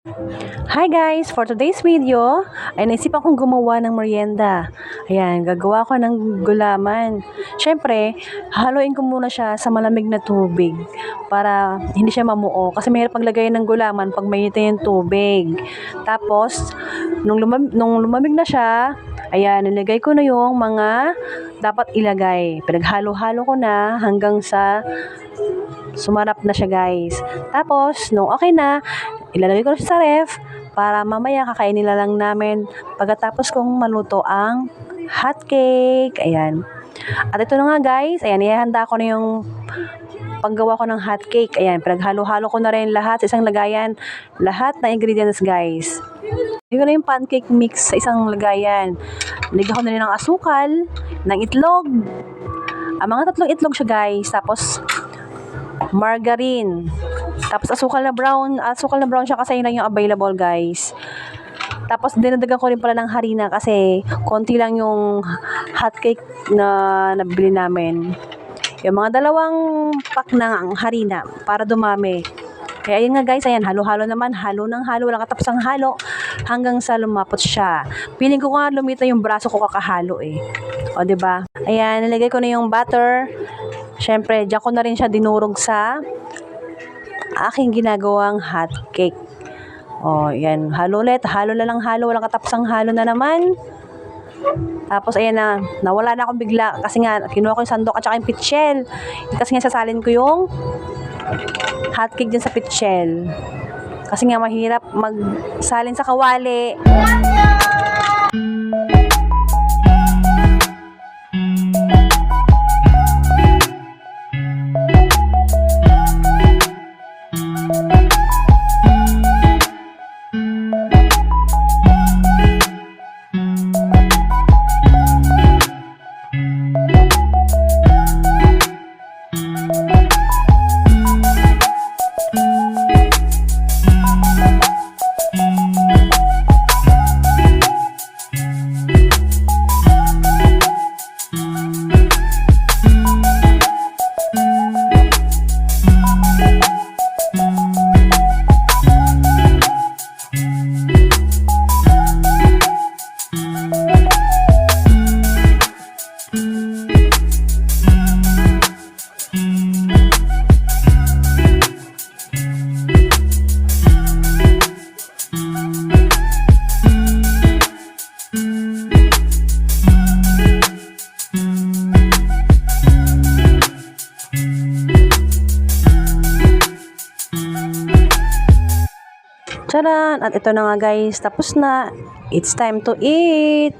Hi guys! For today's video, ay naisipan kong gumawa ng merienda. Ayan, gagawa ko ng gulaman. Siyempre, haluin ko muna siya sa malamig na tubig para hindi siya mamuo. Kasi mahirap maglagay ng gulaman pag mainitin yung tubig. Tapos, nung lumamig na siya, ayan, nilagay ko na yung mga dapat ilagay. Pinaghalo-halo ko na hanggang sa sumarap na siya guys. Tapos, nung okay na, ilalagay ko na siya sa ref para mamaya kakainin na lang namin pagkatapos kong maluto ang hot cake. Ayan. At ito na nga guys, ayan, ihahanda ko na yung paggawa ko ng hot cake. Ayan, pinaghalo-halo ko na rin lahat sa isang lagayan, lahat ng ingredients guys. Hindi ko na yung pancake mix sa isang lagayan. Nilagyan ko na rin ng asukal, ng itlog. Mga 3 itlog siya guys. Tapos, margarine. Tapos asukal na brown siya kasi yun lang yung available guys. Tapos dinadagan ko rin pala ng harina kasi konti lang yung hot cake na nabili namin. Yung mga 2 pack ng harina para dumami. Kaya yun nga guys, ayan, halo-halo naman, halo ng halo, walang katapusang halo hanggang sa lumapot siya. Feeling ko nga lumita yung braso ko kakahalo eh. O diba? Ayan, nilagay ko na yung butter. Siyempre, diyan ko na rin siya dinurog sa aking ginagawang hot cake. O, yan. Halo ulit. Halo na lang halo. Walang katapusang halo na naman. Tapos, ayan na. Nawala na akong bigla. Kasi nga, kinuha ko yung sandok at saka yung pitchel. Kasi nga, sasalin ko yung hot cake dyan sa pitchel. Kasi nga, mahirap magsalin sa kawali. Tcharan! At ito na nga guys, tapos na. It's time to eat!